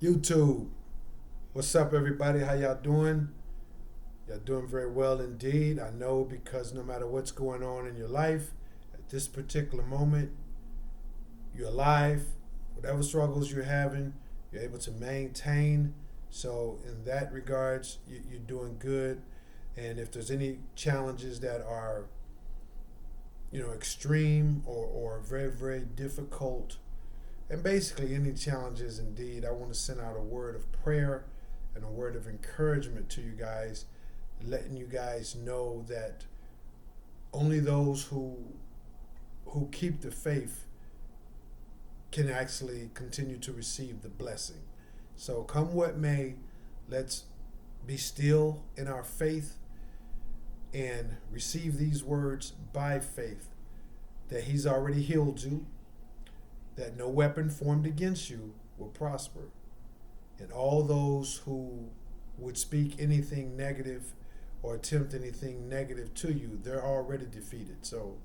YouTube. What's up, everybody? How y'all doing? Y'all doing very well indeed. I know, because no matter what's going on in your life, at this particular moment, you're alive. Whatever struggles you're having, you're able to maintain. So, in that regards, you're doing good. And if there's any challenges that are, extreme or very, very difficult, and basically any challenges indeed, I want to send out a word of prayer and a word of encouragement to you guys, letting you guys know that only those who keep the faith can actually continue to receive the blessing. So come what may, let's be still in our faith and receive these words by faith, that he's already healed you, that no weapon formed against you will prosper. And all those who would speak anything negative or attempt anything negative to you, they're already defeated. So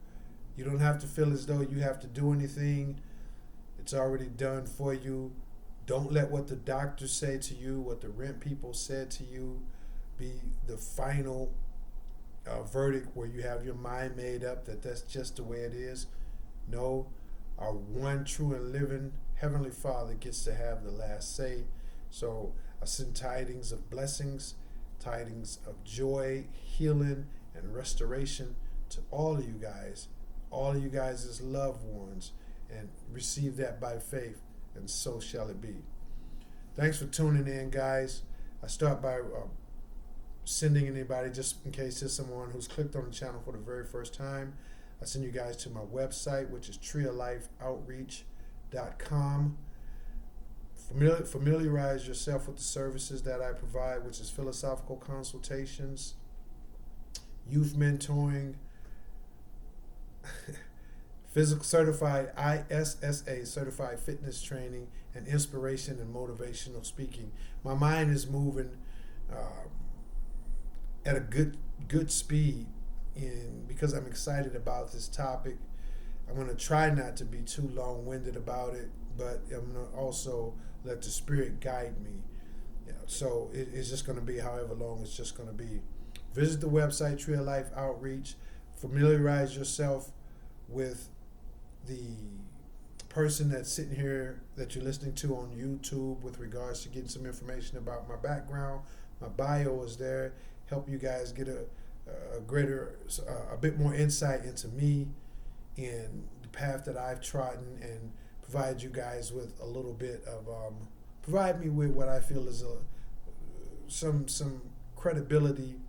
you don't have to feel as though you have to do anything. It's already done for you. Don't let what the doctors say to you, what the rent people said to you, be the final verdict where you have your mind made up that that's just the way it is. No, our one true and living Heavenly Father gets to have the last say. So I send tidings of blessings, tidings of joy, healing, and restoration to all of you guys as loved ones, and receive that by faith, and so shall it be. Thanks for tuning in, guys. I start by sending anybody, just in case there's someone who's clicked on the channel for the very first time, I send you guys to my website, which is treeoflifeoutreach.com. Familiarize yourself with the services that I provide, which is philosophical consultations, youth mentoring, physical certified ISSA certified fitness training, and inspiration and motivational speaking. My mind is moving at a good speed, because I'm excited about this topic. I'm going to try not to be too long-winded about it, but I'm going to also let the Spirit guide me. So it's just going to be however long it's just going to be. Visit the website, Tree of Life Outreach. Familiarize yourself with the person that's sitting here that you're listening to on YouTube with regards to getting some information about my background. My bio is there. Help you guys get a bit more insight into me and the path that I've trodden, and provide you guys with a little bit of provide me with what I feel is some credibility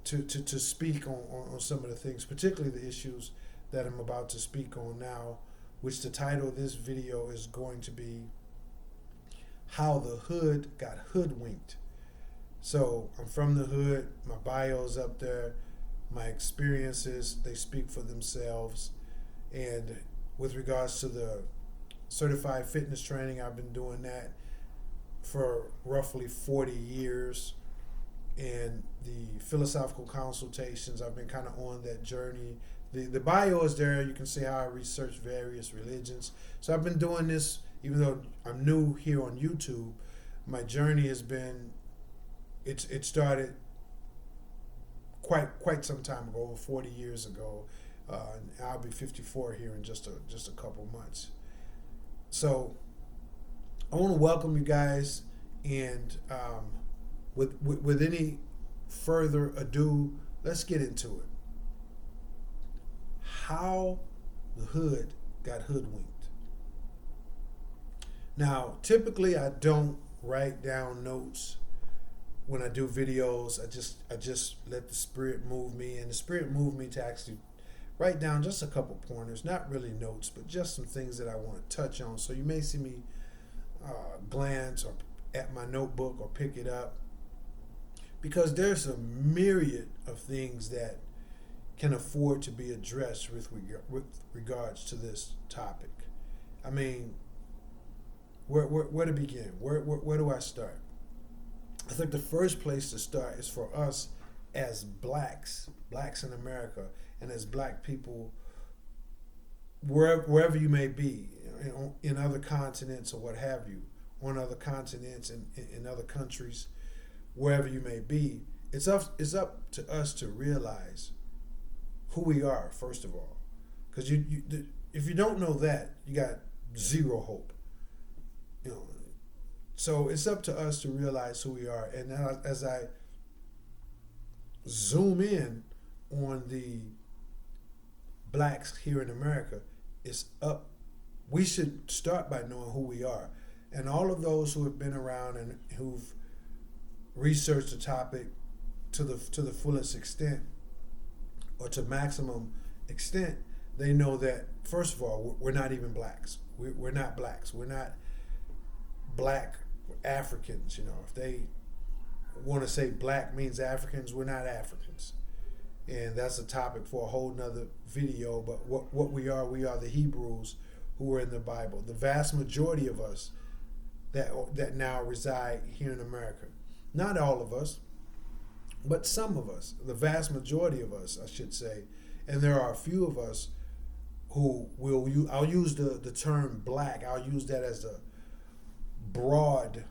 to speak on some of the things, particularly the issues that I'm about to speak on now, which the title of this video is going to be How the Hood Got Hoodwinked. So I'm from the hood, my bio's up there, my experiences, they speak for themselves. And with regards to the certified fitness training, I've been doing that for roughly 40 years. And the philosophical consultations, I've been kind of on that journey. The bio is there. You can see how I research various religions. So I've been doing this, even though I'm new here on YouTube. My journey has been, it started quite some time ago, over 40 years ago. And I'll be 54 here in just a couple months. So I want to welcome you guys, and with any further ado, let's get into it. How the hood got hoodwinked. Now, typically I don't write down notes when I do videos. I just let the Spirit move me, and the Spirit moved me to actually write down just a couple pointers, not really notes, but just some things that I want to touch on. So you may see me glance or at my notebook or pick it up, because there's a myriad of things that can afford to be addressed with regards to this topic. I mean, where to begin? Where do I start? I think the first place to start is for us as blacks in America, and as black people wherever you may be, in other continents or what have you, on other continents and in other countries, wherever you may be, it's up to us to realize who we are, first of all. Because if you don't know that, you got zero hope. You know, so it's up to us to realize who we are. And now, as I zoom in on the blacks here in America, it's up. We should start by knowing who we are. And all of those who have been around and who've researched the topic to the fullest extent or to maximum extent, they know that, first of all, we're not even blacks. We're not blacks. We're not black Africans. You know, if they want to say black means Africans, we're not Africans. And that's a topic for a whole nother video. But what we are the Hebrews who were in the Bible. The vast majority of us that now reside here in America. Not all of us, but some of us. The vast majority of us, I should say. And there are a few of us who I'll use the term black. I'll use that as a broad,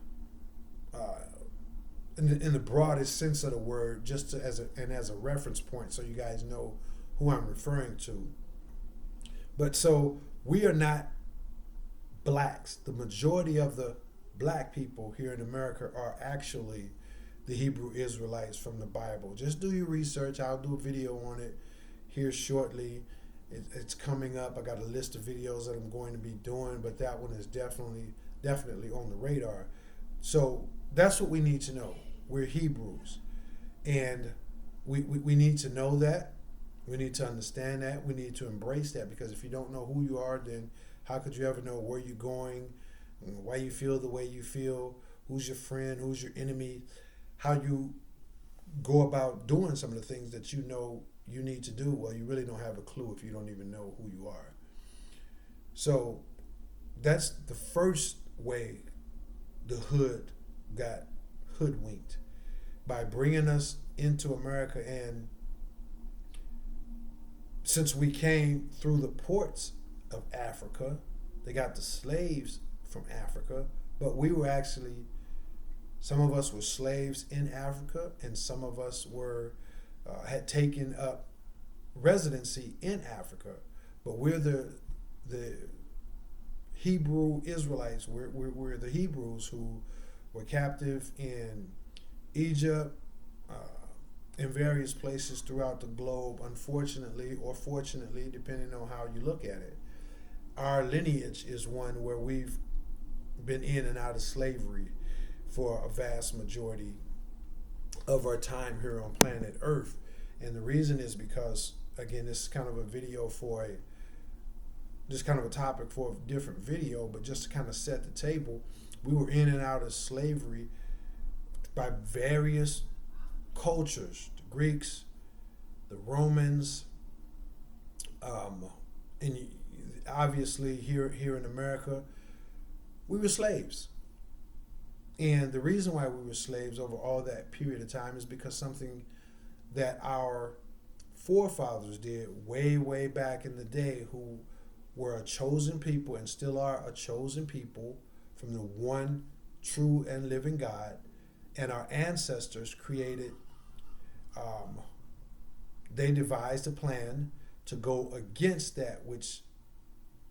in the broadest sense of the word, just as a reference point, so you guys know who I'm referring to. But so we are not blacks. The majority of the black people here in America are actually the Hebrew Israelites from the Bible. Just do your research. I'll do a video on it here shortly. It's coming up. I got a list of videos that I'm going to be doing, but that one is definitely on the radar. So that's what we need to know. We're Hebrews, and we need to know that. We need to understand that. We need to embrace that, because if you don't know who you are, then how could you ever know where you're going, why you feel the way you feel, who's your friend, who's your enemy, how you go about doing some of the things that you know you need to do? Well, you really don't have a clue if you don't even know who you are. So that's the first way the hood got hoodwinked, by bringing us into America. And since we came through the ports of Africa, they got the slaves from Africa, but we were actually, some of us were slaves in Africa, and some of us had taken up residency in Africa. But we're the Hebrew Israelites. We're the Hebrews who were captive in Egypt, in various places throughout the globe, unfortunately or fortunately, depending on how you look at it. Our lineage is one where we've been in and out of slavery for a vast majority of our time here on planet Earth. And the reason is because, again, this is kind of a video just kind of a topic for a different video, but just to kind of set the table, we were in and out of slavery by various cultures, the Greeks, the Romans, and obviously here in America, we were slaves. And the reason why we were slaves over all that period of time is because something that our forefathers did way, way back in the day, who were a chosen people and still are a chosen people from the one true and living God. And our ancestors created, they devised a plan to go against that which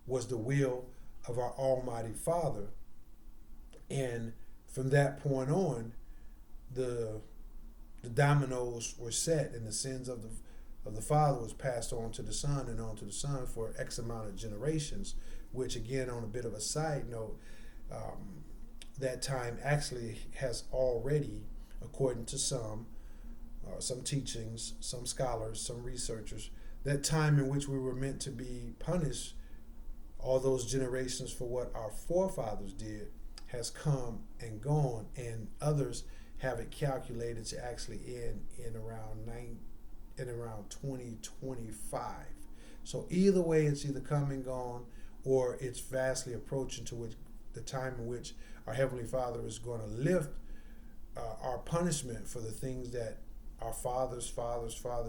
was the will of our Almighty Father. And from that point on, the dominoes were set, and the sins of the father was passed on to the son and on to the son for X amount of generations, which, again, on a bit of a side note, that time actually has already, according to some teachings, some scholars, some researchers, that time in which we were meant to be punished, all those generations for what our forefathers did, has come and gone, and others have it calculated to actually end in around 2025. So either way, it's either come and gone, or it's vastly approaching to which the time in which our Heavenly Father is going to lift our punishment for the things that our father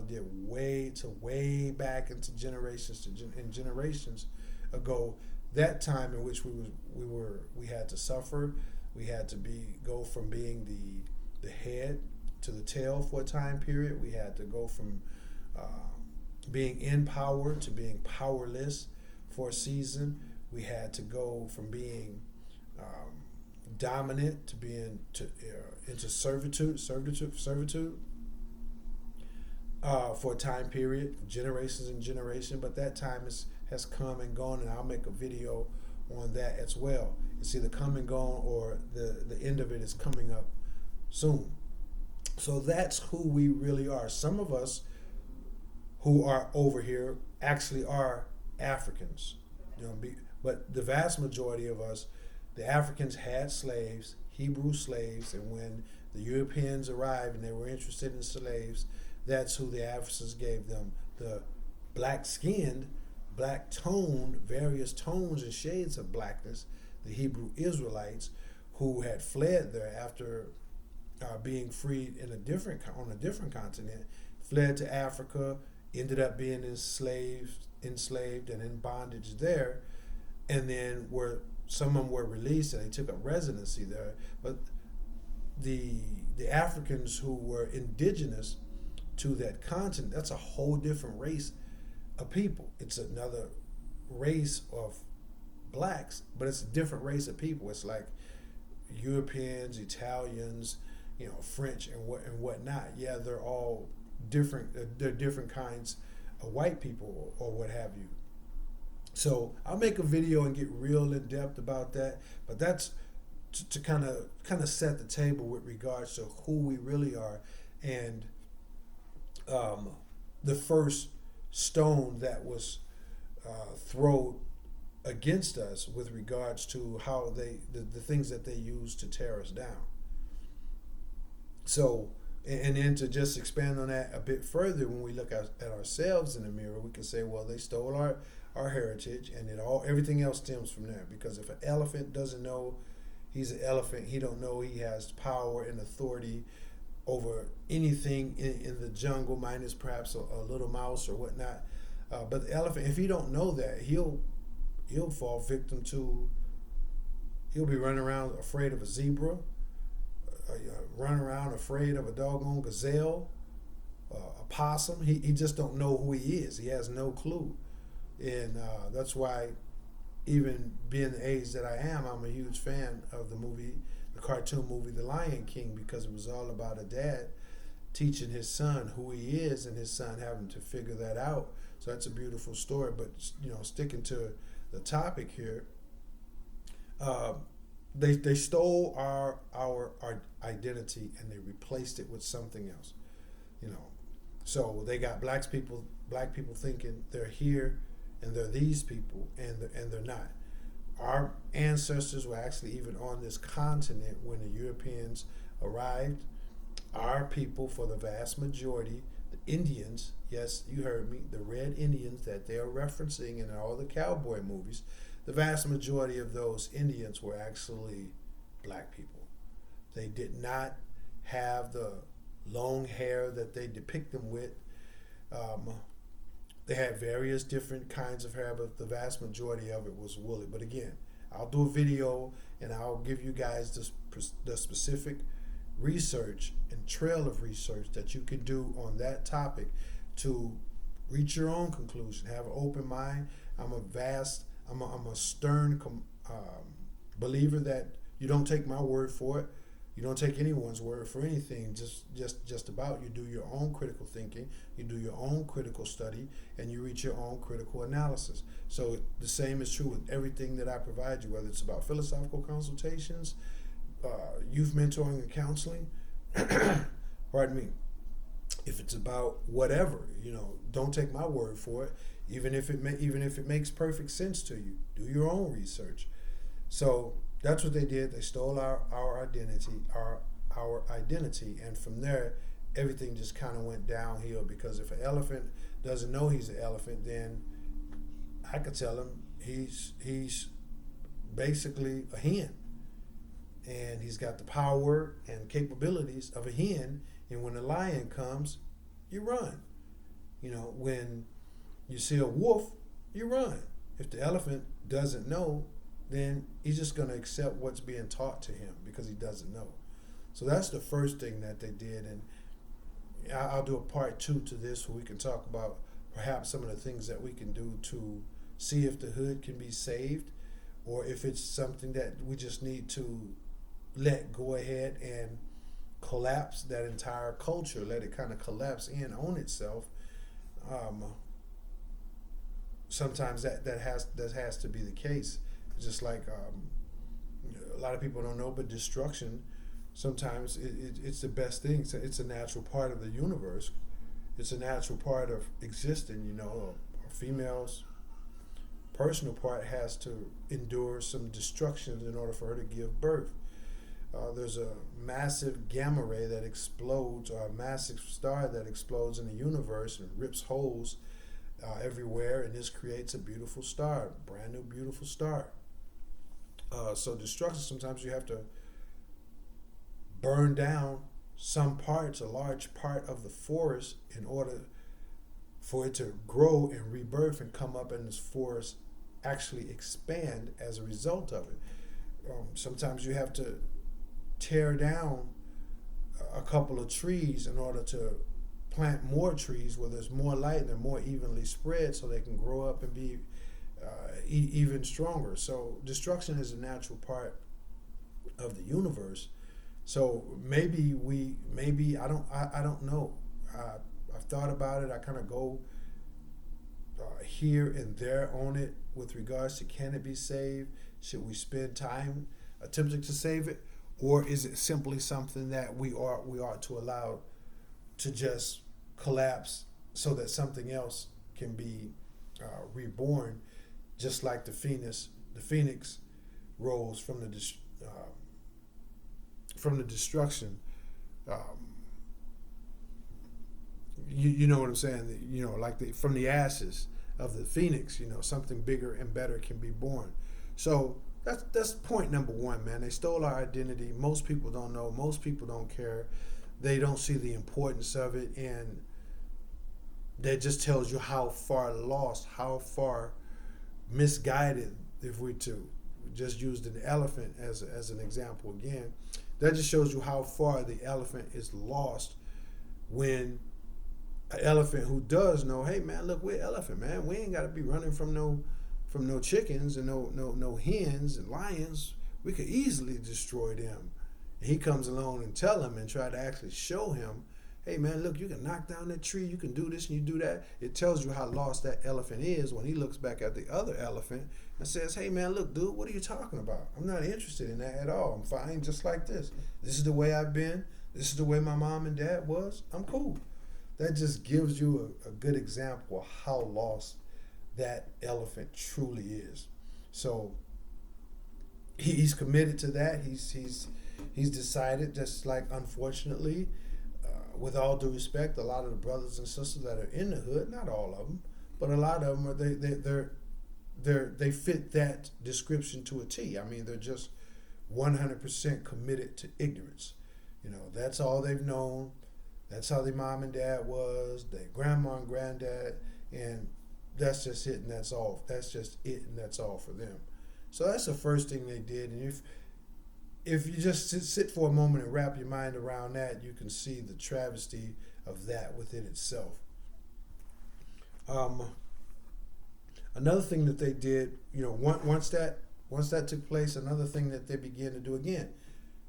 did way back into generations and generations ago. That time in which we had to suffer We had to go from being the head to the tail for a time period. We had to go from being in power to being powerless for a season. We had to go from being dominant to being into servitude for a time period, generations and generation. But that time has come and gone, and I'll make a video on that as well. It's either come and gone, or the end of it is coming up soon. So that's who we really are. Some of us who are over here actually are Africans, but the vast majority of us, the Africans, had slaves, Hebrew slaves, and when the Europeans arrived and they were interested in slaves, that's who the Africans gave them. The black-skinned, black-toned, various tones and shades of blackness, the Hebrew Israelites, who had fled there after being freed on a different continent, fled to Africa, ended up being enslaved and in bondage there, and then some of them were released and they took up residency there. But the Africans who were indigenous to that continent, that's a whole different race of people. It's another race of blacks, but it's a different race of people. It's like Europeans, Italians, French and whatnot. Yeah, they're all different. They're different kinds of white people or what have you. So I'll make a video and get real in depth about that. But that's to kind of set the table with regards to who we really are, and the first stone that was thrown against us with regards to how the things that they used to tear us down. So, and then to just expand on that a bit further, when we look at ourselves in the mirror, we can say, well, they stole our heritage, and everything else stems from there. Because if an elephant doesn't know he's an elephant, he don't know he has power and authority over anything in the jungle, minus perhaps a little mouse or whatnot. But the elephant, if he don't know that, he'll fall victim to. He'll be running around afraid of a zebra. Run around afraid of a doggone gazelle, a possum. He just don't know who he is. He has no clue. And that's why, even being the age that I am, I'm a huge fan of the cartoon movie The Lion King, because it was all about a dad teaching his son who he is and his son having to figure that out. So that's a beautiful story. But sticking to the topic here, they stole our identity and they replaced it with something else. So they got black people thinking they're here and they're these people, and they're not. Our ancestors were actually even on this continent when the Europeans arrived. Our people, for the vast majority, the Indians, yes, you heard me, the red Indians that they're referencing in all the cowboy movies, the vast majority of those Indians were actually black people. They did not have the long hair that they depict them with. They had various different kinds of hair, but the vast majority of it was woolly. But again, I'll do a video and I'll give you guys the specific research and trail of research that you can do on that topic to reach your own conclusion. Have an open mind. I'm a stern believer that you don't take my word for it. You don't take anyone's word for anything. Just about you do your own critical thinking, you do your own critical study, and you reach your own critical analysis. So the same is true with everything that I provide you, whether it's about philosophical consultations, youth mentoring and counseling. Pardon me. If it's about whatever, don't take my word for it. Even if it makes perfect sense to you, do your own research. So that's what they did. They stole our identity, and from there, everything just kind of went downhill. Because if an elephant doesn't know he's an elephant, then I could tell him he's basically a hen, and he's got the power and capabilities of a hen. And when a lion comes, you run. When you see a wolf, you run. If the elephant doesn't know then he's just going to accept what's being taught to him because he doesn't know. So that's the first thing that they did. And I'll do a part 2 to this where we can talk about perhaps some of the things that we can do to see if the hood can be saved, or if it's something that we just need to let go ahead and collapse that entire culture, let it kind of collapse in on itself. Sometimes that has to be the case. Just like a lot of people don't know, but destruction sometimes it's the best thing. It's a natural part of the universe. It's a natural part of existing. A female's personal part has to endure some destruction in order for her to give birth. There's a massive gamma ray that explodes, or a massive star that explodes in the universe and rips holes everywhere, and this creates a beautiful star, brand new beautiful star. So destruction, sometimes you have to burn down some parts, a large part of the forest, in order for it to grow and rebirth and come up, and this forest actually expand as a result of it. Sometimes you have to tear down a couple of trees in order to plant more trees where there's more light and they're more evenly spread, so they can grow up and be even stronger. So destruction is a natural part of the universe. So maybe I don't know. I've thought about it. I kind of go here and there on it with regards to, can it be saved? Should we spend time attempting to save it, or is it simply something that we ought to allow to just collapse so that something else can be reborn, just like the phoenix rose from the destruction. You know what I'm saying? Like from the ashes of the phoenix, something bigger and better can be born. So that's point number one, man. They stole our identity. Most people don't know. Most people don't care. They don't see the importance of it, and that just tells you how far lost, how far misguided, if we to just used an elephant as an example again, that just shows you how far the elephant is lost. When an elephant who does know, hey man, look, we're elephant, man. We ain't got to be running from no chickens and no hens and lions. We could easily destroy them. And he comes along and tell him and try to actually show him, hey man, look, you can knock down that tree, you can do this and you do that. It tells you how lost that elephant is when he looks back at the other elephant and says, hey man, look, dude, what are you talking about? I'm not interested in that at all. I'm fine just like this. This is the way I've been. This is the way my mom and dad was. I'm cool. That just gives you a good example of how lost that elephant truly is. So he's committed to that. He's decided, just like, unfortunately, with all due respect, a lot of the brothers and sisters that are in the hood, not all of them, but a lot of them they fit that description to a T. I mean, they're just 100% committed to ignorance. That's all they've known. That's how their mom and dad was, their grandma and granddad, and that's just it, and that's all. That's just it, and that's all for them. So that's the first thing they did. And if you just sit for a moment and wrap your mind around that, you can see the travesty of that within itself. Another thing that they did, once that took place, another thing that they began to do again.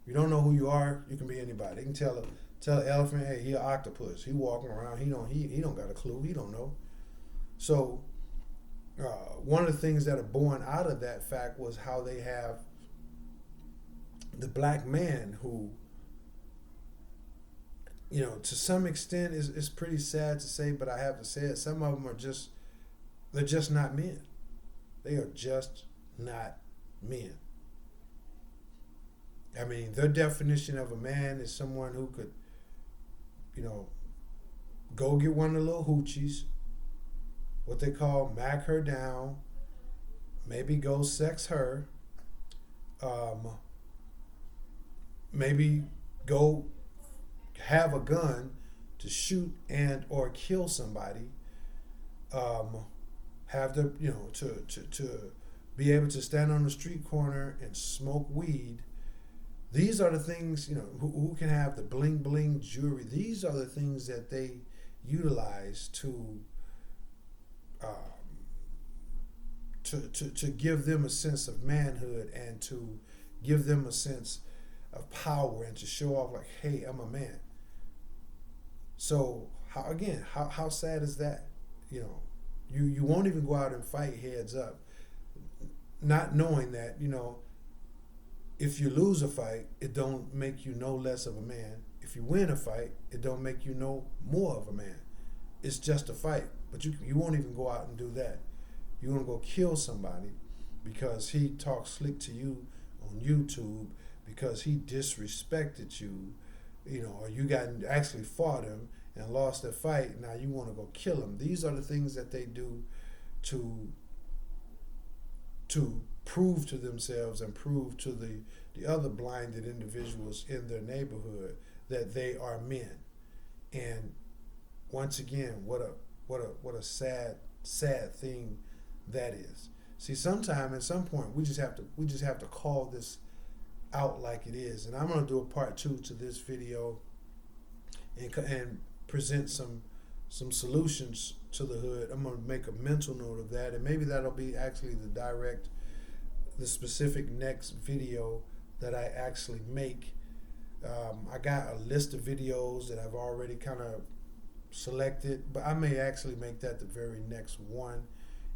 You don't know who you are, you can be anybody. They can tell an elephant, hey, he an octopus. He walking around, he don't got a clue, he don't know. So one of the things that are born out of that fact was how they have the black man who, to some extent is pretty sad to say, but I have to say it. Some of them they're just not men. They are just not men. I mean, their definition of a man is someone who could, go get one of the little hoochies, what they call mac her down, maybe go sex her, maybe go have a gun to shoot and or kill somebody, have the to be able to stand on the street corner and smoke weed. These are the things, who can have the bling bling jewelry. These are the things that they utilize um, to give them a sense of manhood and to give them a sense of power and to show off like, hey, I'm a man. So how sad is that? You won't even go out and fight heads up, not knowing that, if you lose a fight, it don't make you no less of a man. If you win a fight, it don't make you no more of a man. It's just a fight. But you won't even go out and do that. You're going to go kill somebody because he talked slick to you on YouTube, because he disrespected you, or you actually fought him and lost the fight. Now you want to go kill him. These are the things that they do to prove to themselves and prove to the other blinded individuals in their neighborhood that they are men. And once again, what a sad thing that is. See, at some point, we just have to call this out like it is. And I'm going to do a part 2 to this video and present some solutions to the hood. I'm going to make a mental note of that, and maybe that'll be actually the specific next video that I actually make. I got a list of videos that I've already kind of selected, but I may actually make that the very next one.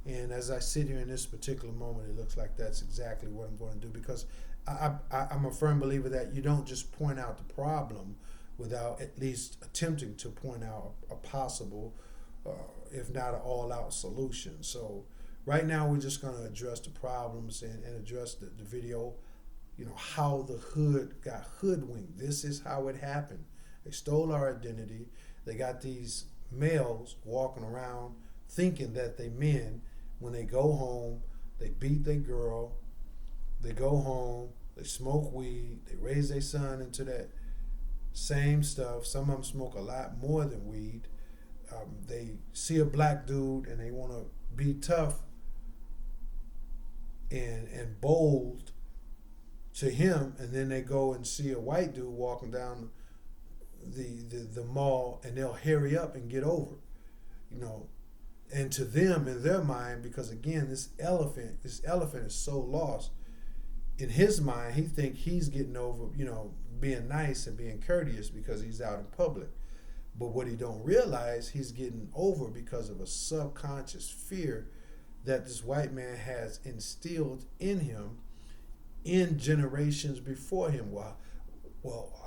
And as I sit here in this particular moment, it looks like that's exactly what I'm going to do, because I'm a firm believer that you don't just point out the problem without at least attempting to point out a possible, if not an all-out solution. So right now we're just going to address the problems and address the video, how the hood got hoodwinked. This is how it happened. They stole our identity. They got these males walking around thinking that they men. When they go home, they beat their girl. They go home, they smoke weed, they raise their son into that same stuff. Some of them smoke a lot more than weed. They see a black dude and they want to be tough and bold to him, and then they go and see a white dude walking down the mall, and they'll hurry up and get over, and to them, in their mind, because again, this elephant is so lost. In his mind, he think he's getting over, being nice and being courteous because he's out in public. But what he don't realize, he's getting over because of a subconscious fear that this white man has instilled in him in generations before him. Well,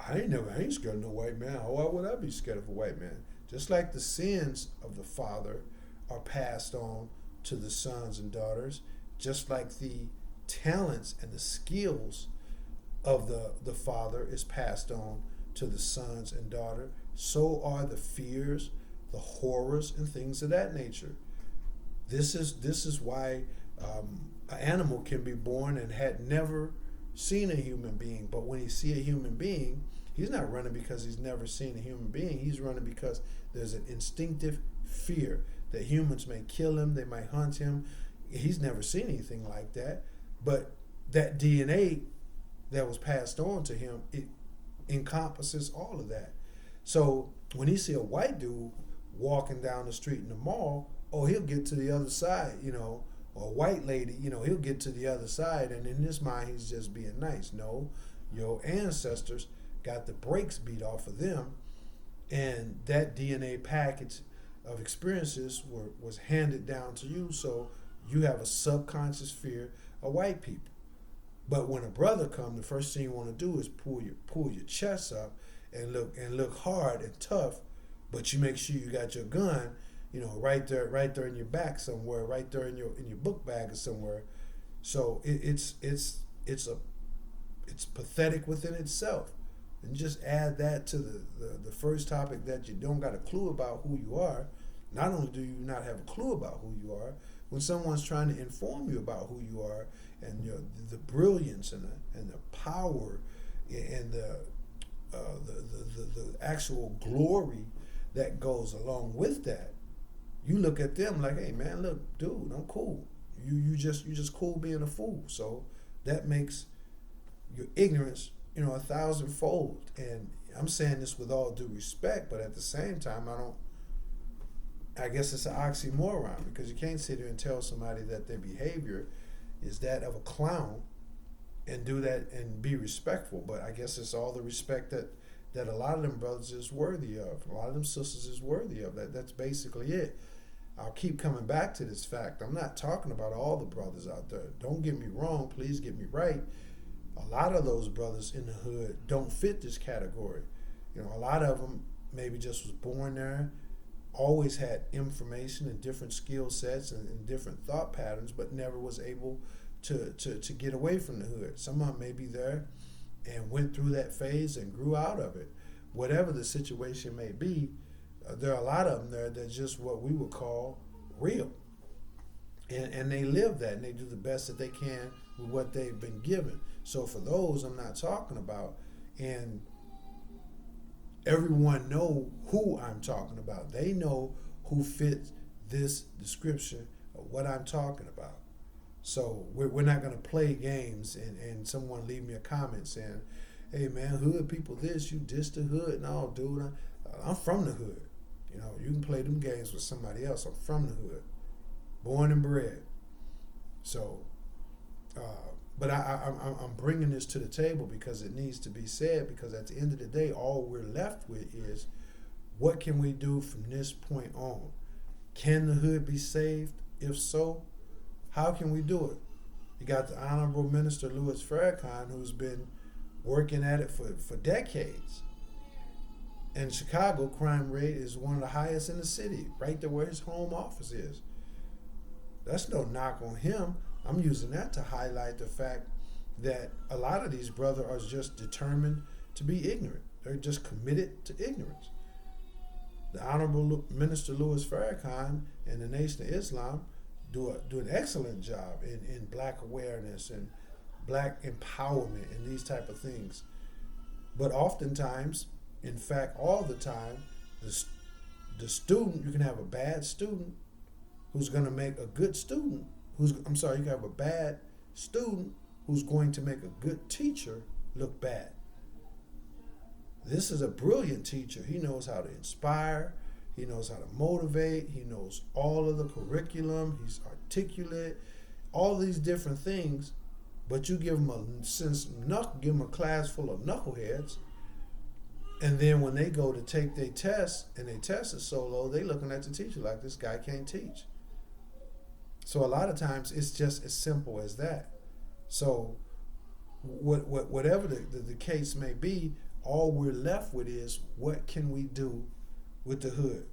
I ain't scared of no white man. Why would I be scared of a white man? Just like the sins of the father are passed on to the sons and daughters, just like the talents and the skills of the father is passed on to the sons and daughter, so are the fears, the horrors, and things of that nature. This is why an animal can be born and had never seen a human being, but when he see a human being, he's not running because he's never seen a human being. He's running because there's an instinctive fear that humans may kill him, they might hunt him. He's never seen anything like that, but that DNA that was passed on to him, it encompasses all of that. So when he see a white dude walking down the street in the mall, he'll get to the other side, or a white lady, he'll get to the other side, and in his mind, he's just being nice. No, your ancestors got the brakes beat off of them, and that DNA package of experiences was handed down to you, so you have a subconscious fear of white people. But when a brother comes, the first thing you want to do is pull your chest up and look hard and tough, but you make sure you got your gun, right there in your back somewhere, right there in your book bag or somewhere. So it's pathetic within itself. And just add that to the first topic, that you don't got a clue about who you are. Not only do you not have a clue about who you are, when someone's trying to inform you about who you are and the brilliance and the power and the actual glory that goes along with that, you look at them like, hey man, look, dude, I'm cool. you just cool being a fool. So that makes your ignorance, 1,000-fold. And I'm saying this with all due respect, but at the same time, I guess it's an oxymoron, because you can't sit here and tell somebody that their behavior is that of a clown and do that and be respectful. But I guess it's all the respect that a lot of them brothers is worthy of, a lot of them sisters is worthy of. That's basically it. I'll keep coming back to this fact. I'm not talking about all the brothers out there. Don't get me wrong, please get me right. A lot of those brothers in the hood don't fit this category. A lot of them maybe just was born there, always had information and different skill sets and different thought patterns, but never was able to get away from the hood. Some of them may be there and went through that phase and grew out of it. Whatever the situation may be, there are a lot of them there that's just what we would call real. And they live that, and they do the best that they can with what they've been given. So for those, I'm not talking about. And everyone know who I'm talking about. They know who fits this description of what I'm talking about. So we're not going to play games and someone leave me a comment saying, hey man, hood people this, you diss the hood. No, dude, I'm from the hood. You can play them games with somebody else. I'm from the hood, born and bred. So, but I'm bringing this to the table because it needs to be said, because at the end of the day, all we're left with is, what can we do from this point on? Can the hood be saved? If so, how can we do it? You got the Honorable Minister Louis Farrakhan, who's been working at it for decades. In Chicago, crime rate is one of the highest in the city, right there where his home office is. That's no knock on him. I'm using that to highlight the fact that a lot of these brothers are just determined to be ignorant. They're just committed to ignorance. The Honorable Minister Louis Farrakhan and the Nation of Islam do an excellent job in black awareness and black empowerment and these type of things. But oftentimes, in fact, all the time, the student, you can have a bad student who's going to make a good student. You can have a bad student who's going to make a good teacher look bad. This is a brilliant teacher. He knows how to inspire. He knows how to motivate. He knows all of the curriculum. He's articulate. All these different things. But you give him a class full of knuckleheads, and then when they go to take their test and their test is so low, they looking at the teacher like, this guy can't teach. So a lot of times it's just as simple as that. So whatever the case may be, all we're left with is, what can we do with the hood?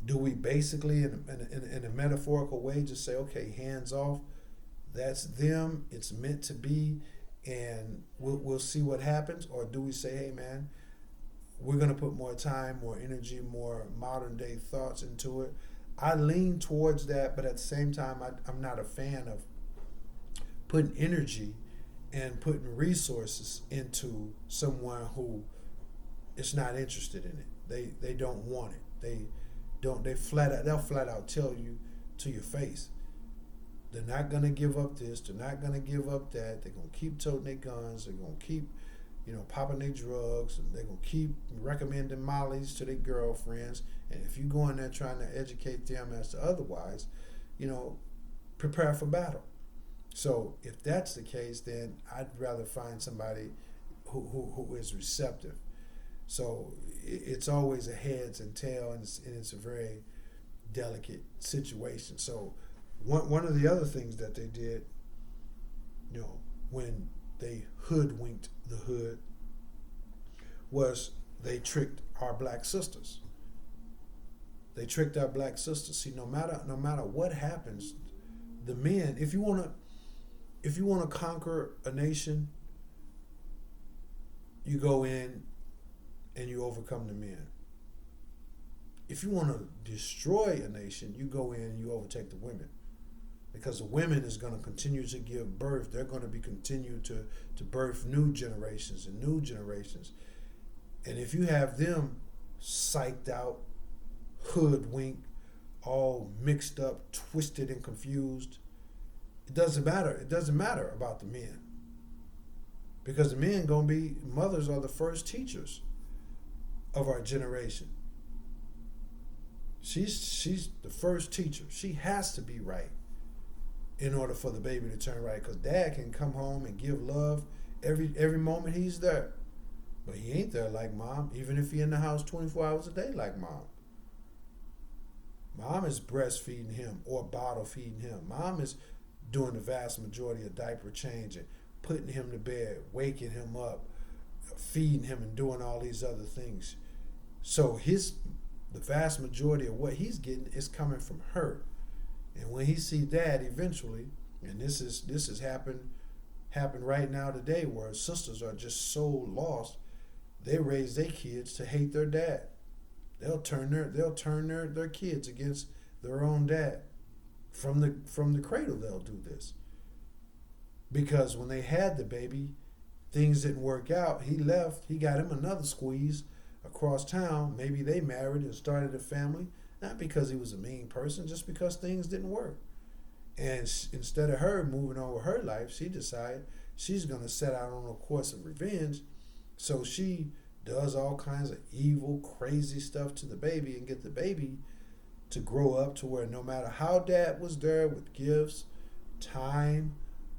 Do we basically, in a metaphorical way, just say, okay, hands off, that's them, it's meant to be, and we'll see what happens? Or do we say, hey man, we're going to put more time, more energy, more modern day thoughts into it? I lean towards that, but at the same time, I'm not a fan of putting energy and putting resources into someone who is not interested in it. They don't want it. They'll flat out tell you to your face, they're not going to give up this, they're not going to give up that, they're going to keep toting their guns, they're going to keep popping their drugs, and they're going to keep recommending mollies to their girlfriends. And if you go in there trying to educate them as to otherwise, prepare for battle. So if that's the case, then I'd rather find somebody who is receptive. So it's always a heads and tail, and it's a very delicate situation. So one of the other things that they did, when they hoodwinked the hood, was they tricked our black sisters. They tricked our black sisters. See, no matter what happens, the men, if you want to conquer a nation, you go in and you overcome the men. If you want to destroy a nation, you go in and you overtake the women. Because the women is going to continue to give birth. They're going to be continue to birth new generations and new generations. And if you have them psyched out, hoodwinked, all mixed up, twisted, and confused. It doesn't matter. It doesn't matter about the men. Because the men gonna be, mothers are the first teachers of our generation. She's the first teacher. She has to be right in order for the baby to turn right. Because dad can come home and give love every moment he's there. But he ain't there like mom, even if he in the house 24 hours a day like mom. Mom is breastfeeding him or bottle feeding him. Mom is doing the vast majority of diaper changing, putting him to bed, waking him up, feeding him, and doing all these other things. So the vast majority of what he's getting is coming from her. And when he see dad eventually, and this has happened right now today, where sisters are just so lost, they raise their kids to hate their dad. They'll turn their kids against their own dad. From the cradle they'll do this. Because when they had the baby, things didn't work out. He left, he got him another squeeze across town. Maybe they married and started a family, not because he was a mean person, just because things didn't work. And instead of her moving on with her life, she decided she's going to set out on a course of revenge. So she does all kinds of evil, crazy stuff to the baby and get the baby to grow up to where no matter how dad was there with gifts, time,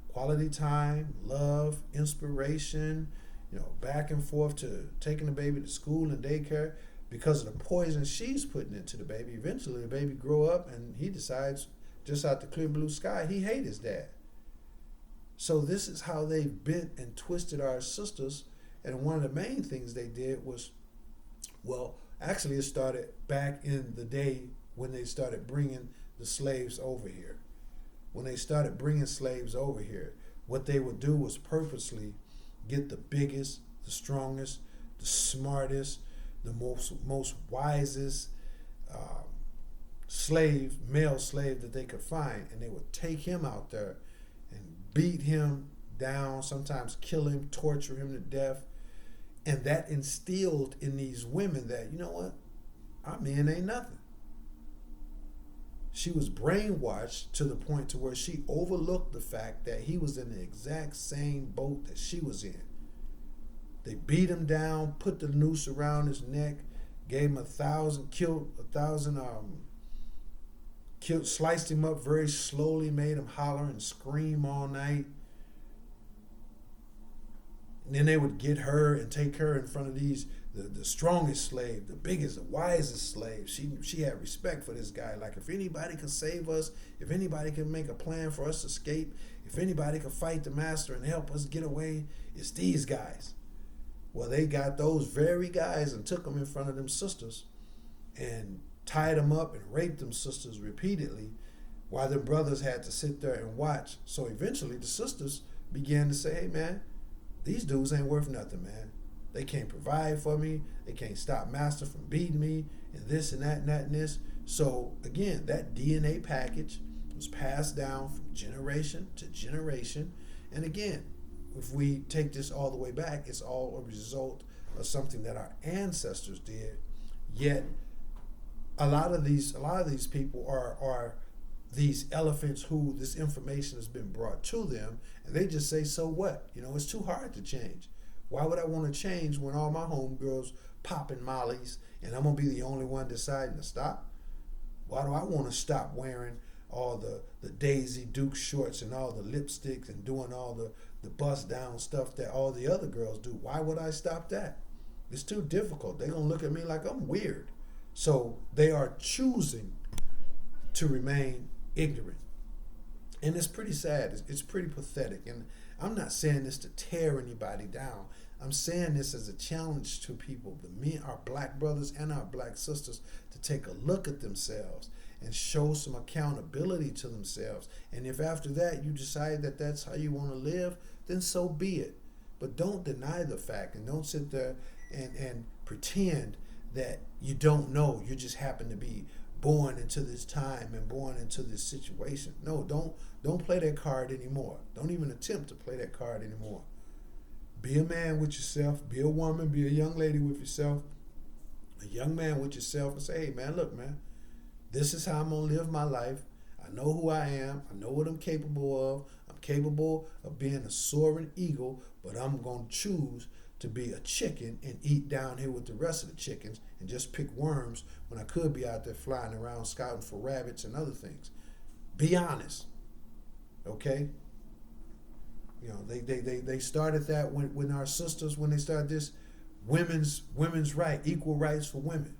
quality time, love, inspiration, back and forth to taking the baby to school and daycare, because of the poison she's putting into the baby, eventually the baby grow up and he decides, just out the clear blue sky, he hates his dad. So this is how they've bent and twisted our sisters. And one of the main things they did was, actually it started back in the day when they started bringing the slaves over here. When they started bringing slaves over here, what they would do was purposely get the biggest, the strongest, the smartest, the most wisest male slave that they could find, and they would take him out there and beat him down, sometimes kill him, torture him to death. And that instilled in these women that, you know what, our men ain't nothing. She was brainwashed to the point to where she overlooked the fact that he was in the exact same boat that she was in. They beat him down, put the noose around his neck, gave him 1,000, sliced him up very slowly, made him holler and scream all night. And then they would get her and take her in front of the strongest slave, the biggest, the wisest slave. She had respect for this guy. Like, if anybody could save us, if anybody could make a plan for us to escape, if anybody could fight the master and help us get away, it's these guys. Well, they got those very guys and took them in front of them sisters and tied them up and raped them sisters repeatedly, while their brothers had to sit there and watch. So eventually the sisters began to say, hey man, these dudes ain't worth nothing, man. They can't provide for me. They can't stop master from beating me and this and that and that and this. So again, that DNA package was passed down from generation to generation. And again, if we take this all the way back, it's all a result of something that our ancestors did. Yet a lot of these people are these elephants who this information has been brought to them, and they just say, so what? It's too hard to change. Why would I want to change when all my homegirls popping mollies and I'm going to be the only one deciding to stop? Why do I want to stop wearing all the Daisy Duke shorts and all the lipsticks and doing all the bust down stuff that all the other girls do? Why would I stop that? It's too difficult. They're going to look at me like I'm weird. So they are choosing to remain ignorant. And it's pretty sad. It's pretty pathetic. And I'm not saying this to tear anybody down. I'm saying this as a challenge to people, our black brothers and our black sisters, to take a look at themselves and show some accountability to themselves. And if after that you decide that that's how you want to live, then so be it. But don't deny the fact, and don't sit there and pretend that you don't know. You just happen to be born into this time and born into this situation. No, don't play that card anymore. Don't even attempt to play that card anymore. Be a man with yourself. Be a woman. Be a young lady with yourself. A young man with yourself, and say, hey man, look man, This is how I'm going to live my life. I know who I am. I know what I'm capable of. I'm capable of being a soaring eagle, but I'm going to choose to be a chicken and eat down here with the rest of the chickens and just pick worms when I could be out there flying around scouting for rabbits and other things. Be honest. Okay? You know, they started that when our sisters, when they started this women's right, equal rights for women.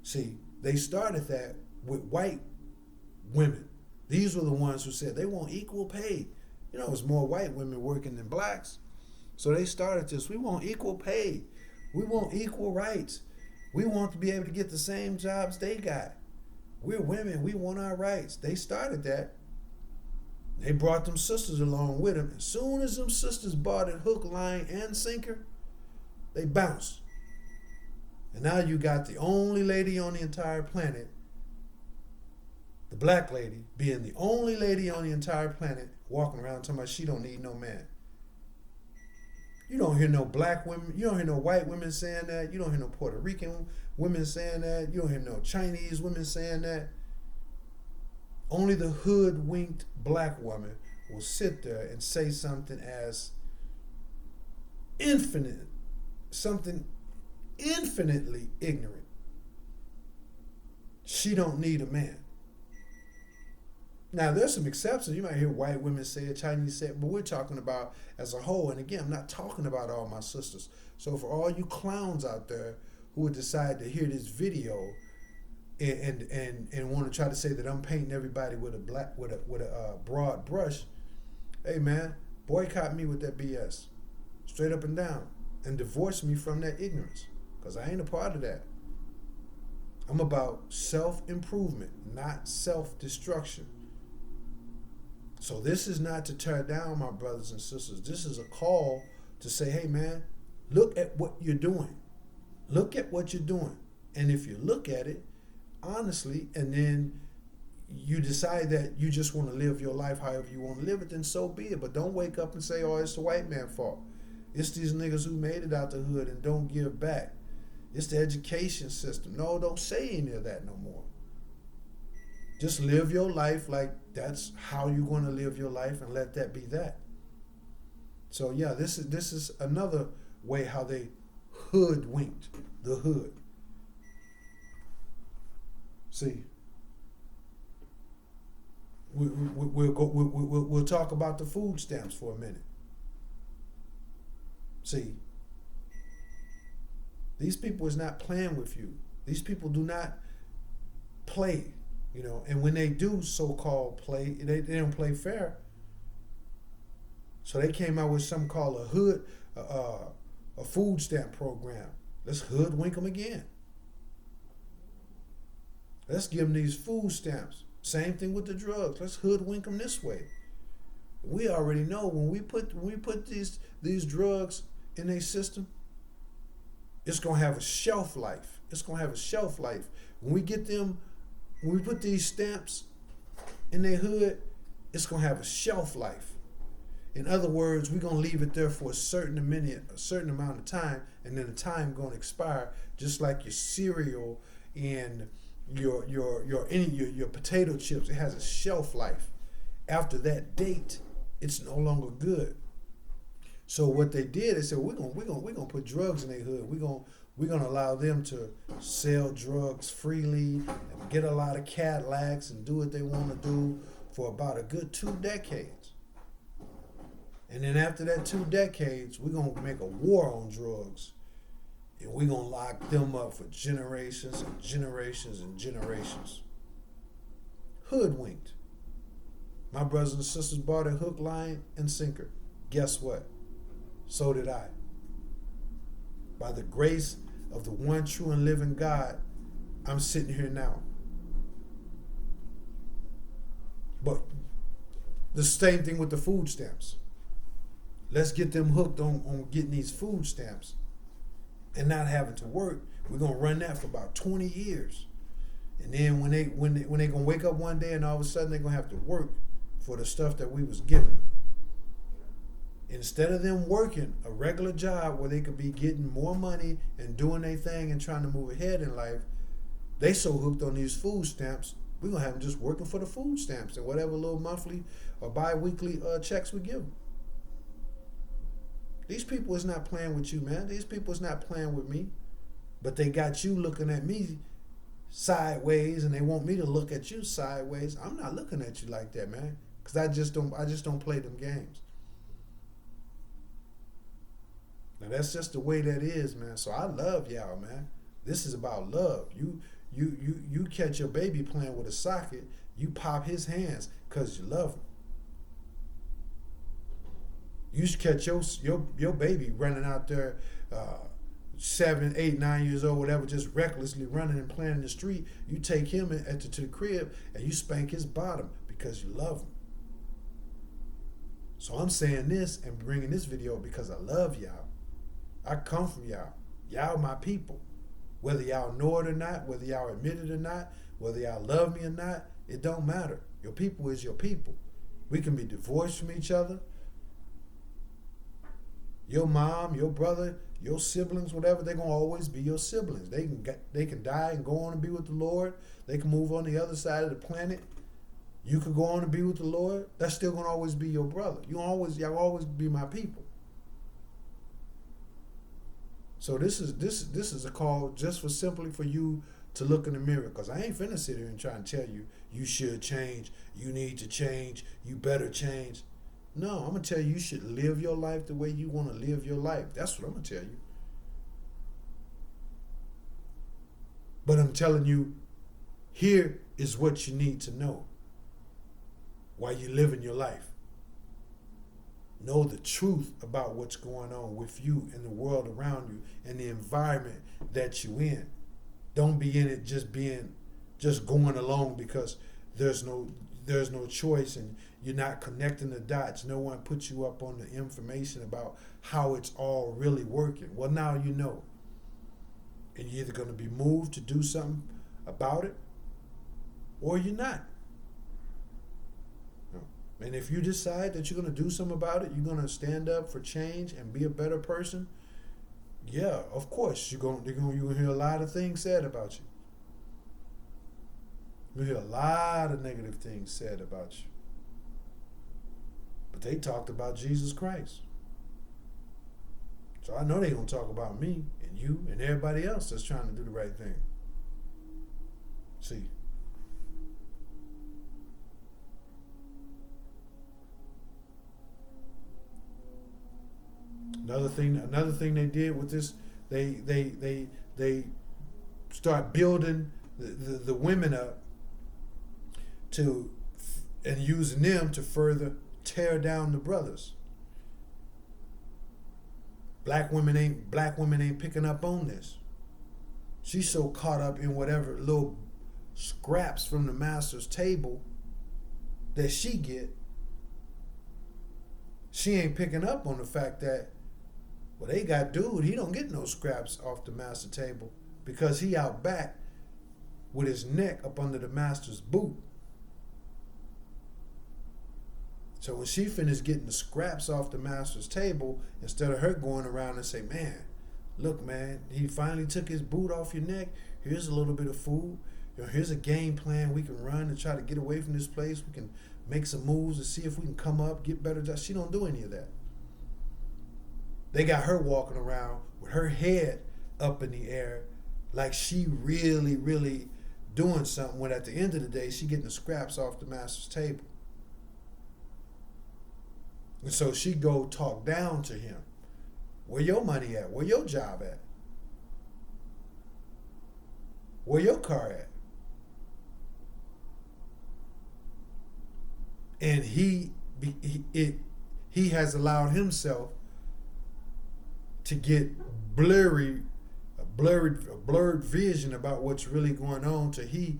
See, they started that with white women. These were the ones who said they want equal pay. You know, it's more white women working than blacks. So they started this. We want equal pay. We want equal rights. We want to be able to get the same jobs they got. We're women. We want our rights. They started that. They brought them sisters along with them. As soon as them sisters bought it hook, line, and sinker, they bounced. And now you got the only lady on the entire planet, the black lady, being the only lady on the entire planet walking around talking about she don't need no man. You don't hear no black women, you don't hear no white women saying that, you don't hear no Puerto Rican women saying that, you don't hear no Chinese women saying that. Only the hoodwinked black woman will sit there and say something as something infinitely ignorant. She don't need a man. Now, there's some exceptions. You might hear white women say it, Chinese say it, but we're talking about as a whole. And again, I'm not talking about all my sisters. So for all you clowns out there who would decide to hear this video and want to try to say that I'm painting everybody with a broad brush, hey man, boycott me with that BS, straight up and down, and divorce me from that ignorance, because I ain't a part of that. I'm about self-improvement, not self-destruction. So this is not to tear down my brothers and sisters. This is a call to say, hey man, look at what you're doing. Look at what you're doing. And if you look at it honestly, and then you decide that you just want to live your life however you want to live it, then so be it. But don't wake up and say, oh, it's the white man's fault. It's these niggas who made it out the hood and don't give back. It's the education system. No, don't say any of that no more. Just live your life like that's how you're going to live your life, and let that be that. So yeah, this is another way how they hoodwinked the hood. See, we'll talk about the food stamps for a minute. See, these people is not playing with you. These people do not play, you know. And when they do so-called play, they don't play fair. So they came out with something called a food stamp program. Let's hoodwink them again. Let's give them these food stamps. Same thing with the drugs. Let's hoodwink them this way. We already know when we put these drugs in their system, it's gonna have a shelf life. It's gonna have a shelf life. When we put these stamps in their hood, it's gonna have a shelf life. In other words, we're gonna leave it there for a certain amount of time, and then the time gonna expire, just like your cereal and your potato chips. It has a shelf life. After that date, it's no longer good. So what they did, they said we're gonna put drugs in their hood. We're gonna allow them to sell drugs freely and get a lot of Cadillacs and do what they want to do for about a good 2 decades. And then after that 2 decades, we're gonna make a war on drugs. And we're going to lock them up for generations and generations and generations. Hoodwinked. My brothers and sisters bought a hook, line, and sinker. Guess what? So did I. By the grace of the one true and living God, I'm sitting here now. But the same thing with the food stamps. Let's get them hooked on getting these food stamps and not having to work. We're gonna run that for about 20 years, and then when they gonna wake up one day and all of a sudden they're gonna have to work for the stuff that we was given. Instead of them working a regular job where they could be getting more money and doing their thing and trying to move ahead in life, They so hooked on these food stamps, we're going to have them just working for the food stamps and whatever little monthly or bi-weekly checks we give them. These people is not playing with you, man. These people is not playing with me. But they got you looking at me sideways, and they want me to look at you sideways. I'm not looking at you like that, man, because I just don't play them games. Now that's just the way that is, man. So I love y'all, man. This is about love. You catch your baby playing with a socket, you pop his hands because you love him. You should catch your baby running out there, 7, 8, 9 years old, whatever, just recklessly running and playing in the street. You take him to the crib and you spank his bottom because you love him. So I'm saying this and bringing this video because I love y'all. I come from y'all. Y'all my people. Whether y'all know it or not, whether y'all admit it or not, whether y'all love me or not, it don't matter. Your people is your people. We can be divorced from each other. Your mom, your brother, your siblings, whatever, they're going to always be your siblings. They can die and go on and be with the Lord. They can move on the other side of the planet. You can go on and be with the Lord. That's still going to always be your brother. Y'all always be my people. So this is a call just for simply for you to look in the mirror, because I ain't finna sit here and try and tell you you should change, you need to change, you better change. No, I'm going to tell you should live your life the way you want to live your life. That's what I'm going to tell you. But I'm telling you, here is what you need to know while you're living your life. Know the truth about what's going on with you and the world around you and the environment that you're in. Don't be in it just going along because there's no choice and you're not connecting the dots. No one puts you up on the information about how it's all really working. Well, now you know. And you're either going to be moved to do something about it or you're not. And if you decide that you're going to do something about it, you're going to stand up for change and be a better person, yeah, of course, you're going to hear a lot of things said about you. You'll hear a lot of negative things said about you. But they talked about Jesus Christ. So I know they're going to talk about me and you and everybody else that's trying to do the right thing. See. Another thing they did with this, they start building the women up and using them to further tear down the brothers. Black women ain't picking up on this. She's so caught up in whatever little scraps from the master's table that she get. She ain't picking up on the fact that, well, they got dude, he don't get no scraps off the master table because he out back with his neck up under the master's boot. So when she finished getting the scraps off the master's table, instead of her going around and say, man, look, man, he finally took his boot off your neck. Here's a little bit of food. Here's a game plan we can run and try to get away from this place. We can make some moves to see if we can come up, get better. She don't do any of that. They got her walking around with her head up in the air like she really, really doing something, when at the end of the day, she getting the scraps off the master's table. And so she go talk down to him. Where your money at? Where your job at? Where your car at? And he has allowed himself to get a blurred vision about what's really going on. He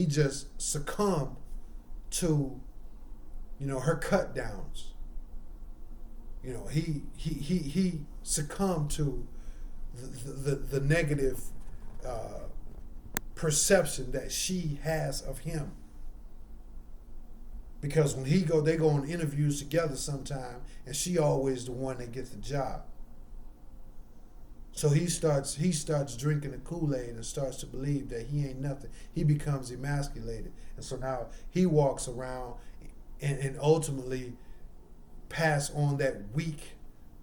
just succumbed to, her cut downs. He succumbed to the negative perception that she has of him. Because when they go on interviews together sometime, and she always the one that gets the job. So he starts drinking the Kool-Aid and starts to believe that he ain't nothing. He becomes emasculated. And so now he walks around and ultimately pass on that weak,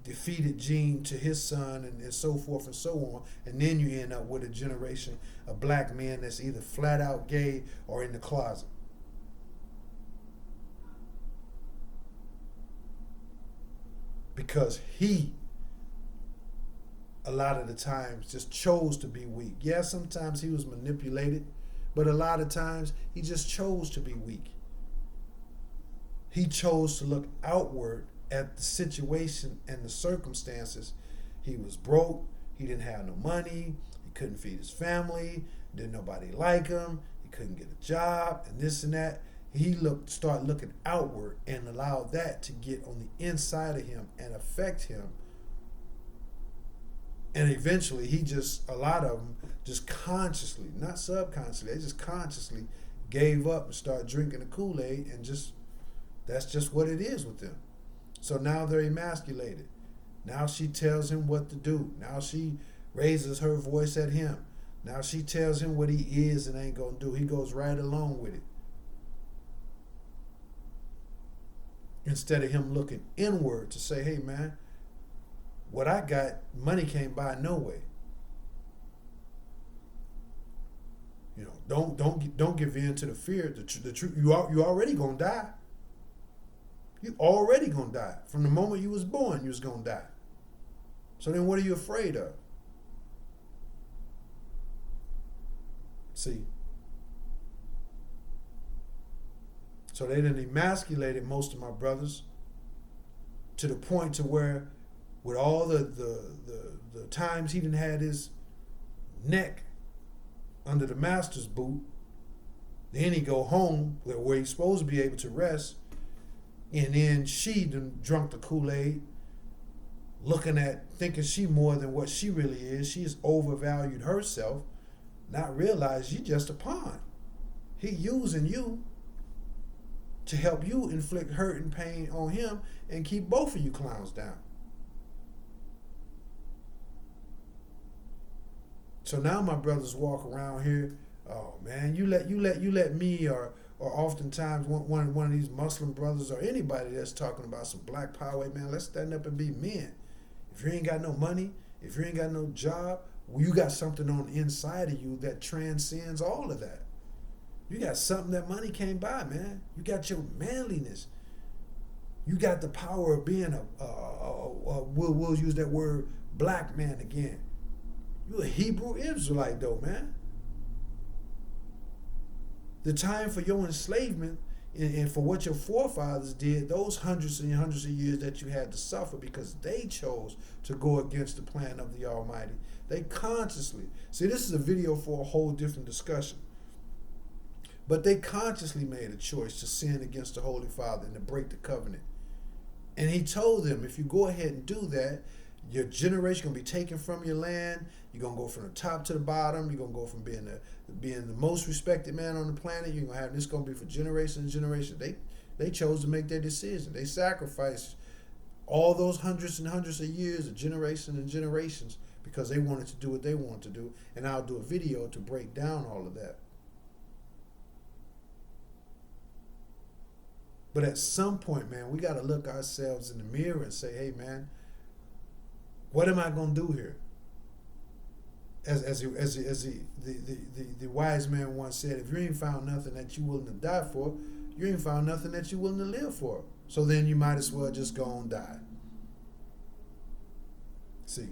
defeated gene to his son and so forth and so on. And then you end up with a generation of black men that's either flat out gay or in the closet. Because he, a lot of the times, just chose to be weak. Yeah, sometimes he was manipulated, but a lot of times he just chose to be weak. He chose to look outward at the situation and the circumstances. He was broke. He didn't have no money. He couldn't feed his family. Didn't nobody like him. He couldn't get a job and this and that. He started looking outward and allowed that to get on the inside of him and affect him. And eventually a lot of them just consciously, not subconsciously, they just consciously gave up and started drinking the Kool-Aid, and that's just what it is with them. So now they're emasculated. Now she tells him what to do. Now she raises her voice at him. Now she tells him what he is and ain't gonna do. He goes right along with it. Instead of him looking inward to say, hey man, what I got, money can't buy no way. You know, don't give in to the fear. The truth, you already gonna die. You already gonna die. From the moment you was born, you was gonna die. So then what are you afraid of? See. So they done emasculated most of my brothers to the point to where, with all the times he done had his neck under the master's boot, then he go home where he's supposed to be able to rest, and then she done drunk the Kool-Aid, thinking she more than what she really is. She's overvalued herself, not realize you just a pawn. He using you to help you inflict hurt and pain on him and keep both of you clowns down. So now my brothers walk around here, oh man, you let me or oftentimes one of these Muslim brothers or anybody that's talking about some black power, man, let's stand up and be men. If you ain't got no money, if you ain't got no job, well, you got something on the inside of you that transcends all of that. You got something that money can't buy, man. You got your manliness. You got the power of being we'll use that word, black man again. You a Hebrew Israelite though, man. The time for your enslavement and for what your forefathers did, those hundreds and hundreds of years that you had to suffer because they chose to go against the plan of the Almighty. They consciously, see, this is a video for a whole different discussion. But they consciously made a choice to sin against the Holy Father and to break the covenant. And he told them, if you go ahead and do that, your generation going to be taken from your land. You're going to go from the top to the bottom. You're going to go from being the most respected man on the planet. You're going to have this going to be for generations and generations. They chose to make their decision. They sacrificed all those hundreds and hundreds of years of generations and generations because they wanted to do what they wanted to do. And I'll do a video to break down all of that. But at some point, man, we got to look ourselves in the mirror and say, hey, man, what am I going to do here? As the wise man once said, if you ain't found nothing that you're willing to die for, you ain't found nothing that you're willing to live for. So then you might as well just go and die. See.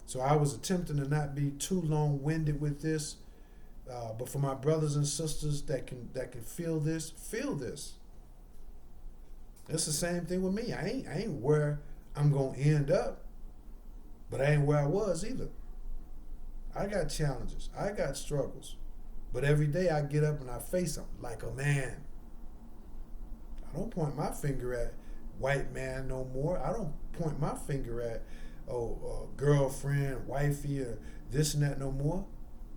So I was attempting to not be too long-winded with this. But for my brothers and sisters that can feel this. It's the same thing with me. I ain't where I'm gonna end up, but I ain't where I was either. I got challenges. I got struggles. But every day I get up and I face them like a man. I don't point my finger at white man no more. I don't point my finger at girlfriend, wifey, or this and that no more.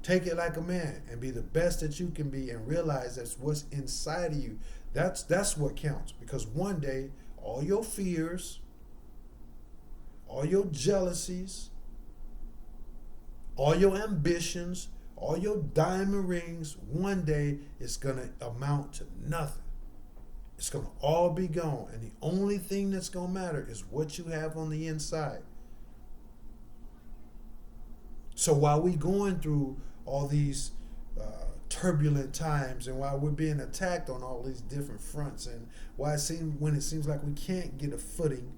Take it like a man and be the best that you can be and realize that's what's inside of you. That's what counts. Because one day, all your fears, all your jealousies, all your ambitions, all your diamond rings, one day it's going to amount to nothing. It's going to all be gone. And the only thing that's going to matter is what you have on the inside. So while we're going through all these turbulent times, and while we're being attacked on all these different fronts, and when it seems like we can't get a footing,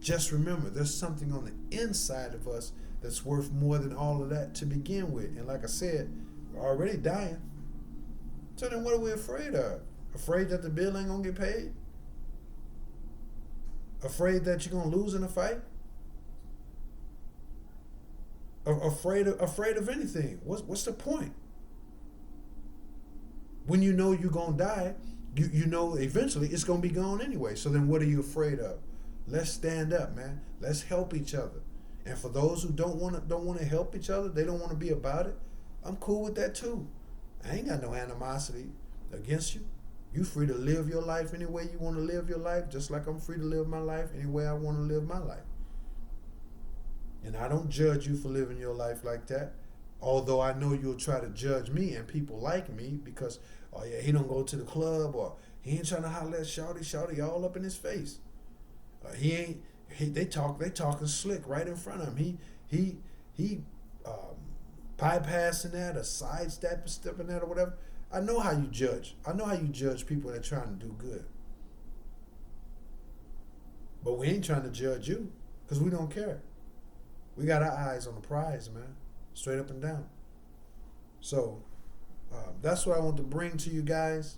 just remember there's something on the inside of us that's worth more than all of that to begin with. And like I said, we're already dying. So then what are we afraid of? Afraid that the bill ain't gonna get paid? Afraid that you're gonna lose in a fight? Afraid of anything? What's the point? When you know you're gonna die, you know eventually it's gonna be gone anyway. So then what are you afraid of? Let's stand up, man. Let's help each other. And for those who don't want to help each other, they don't want to be about it, I'm cool with that too. I ain't got no animosity against you. You free to live your life any way you want to live your life, just like I'm free to live my life any way I want to live my life. And I don't judge you for living your life like that. Although I know you'll try to judge me and people like me because, oh yeah, he don't go to the club, or he ain't trying to holler at shawty all up in his face. They talking slick right in front of him. He bypassing that or sidestepping that or whatever. I know how you judge. I know how you judge people that are trying to do good. But we ain't trying to judge you because we don't care. We got our eyes on the prize, man. Straight up and down. So that's what I want to bring to you guys.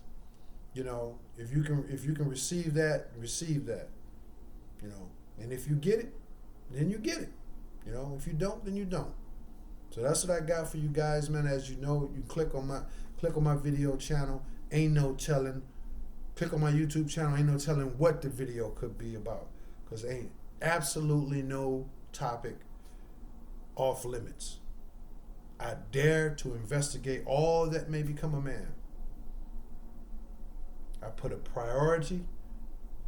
You know, if you can receive that, receive that. You know, and if you get it, then you get it. You know, if you don't, then you don't. So that's what I got for you guys, man. As you know, you click on my video channel. Ain't no telling. Click on my YouTube channel. Ain't no telling what the video could be about, because ain't absolutely no topic off limits. I dare to investigate all that may become a man. I put a priority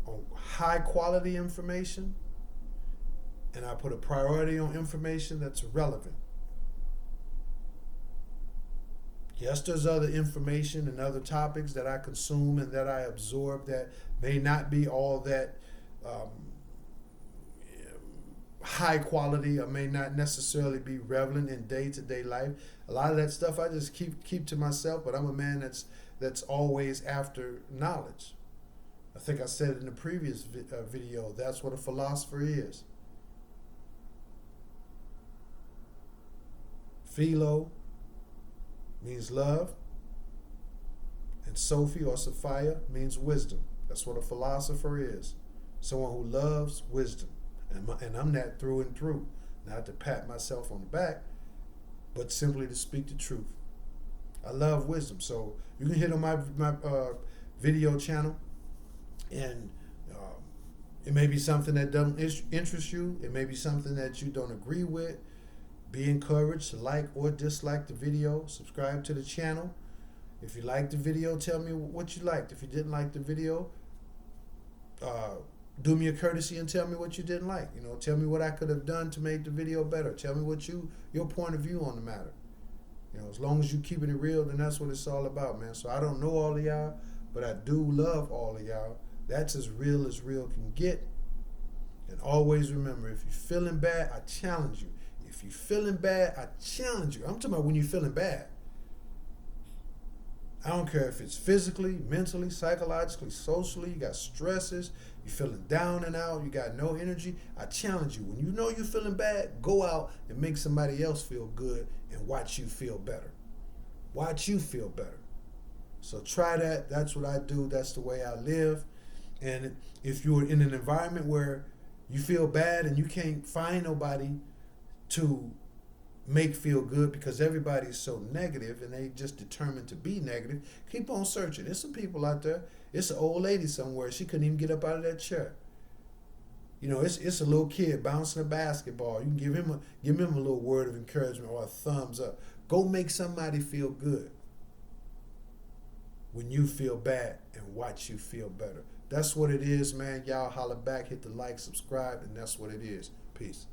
on high quality information, and I put a priority on information that's relevant. Yes, there's other information and other topics that I consume and that I absorb that may not be all that high quality or may not necessarily be relevant in day-to-day life. A lot of that stuff I just keep to myself, but I'm a man that's always after knowledge. I think I said in the previous video, that's what a philosopher is. Philo means love, and Sophie or Sophia means wisdom. That's what a philosopher is. Someone who loves wisdom. And I'm that through and through. Not to pat myself on the back, but simply to speak the truth. I love wisdom. So you can hit on my video channel, and it may be something that doesn't interest you. It may be something that you don't agree with. Be encouraged to like or dislike the video. Subscribe to the channel. If you liked the video, tell me what you liked. If you didn't like the video, do me a courtesy and tell me what you didn't like. You know, tell me what I could have done to make the video better. Tell me what your point of view on the matter. You know, as long as you keeping it real, then that's what it's all about, man. So I don't know all of y'all, but I do love all of y'all. That's as real can get. And always remember, if you're feeling bad, I challenge you. If you're feeling bad, I challenge you. I'm talking about when you're feeling bad. I don't care if it's physically, mentally, psychologically, socially, you got stresses, you're feeling down and out, you got no energy. I challenge you. When you know you're feeling bad, go out and make somebody else feel good and watch you feel better. Watch you feel better. So try that. That's what I do. That's the way I live. And if you're in an environment where you feel bad and you can't find nobody to make feel good because everybody's so negative and they just determined to be negative, keep on searching. There's some people out there. It's an old lady somewhere. She couldn't even get up out of that chair. You know, it's a little kid bouncing a basketball. You can give him a little word of encouragement or a thumbs up. Go make somebody feel good when you feel bad and watch you feel better. That's what it is, man. Y'all holler back, hit the like, subscribe, and that's what it is. Peace.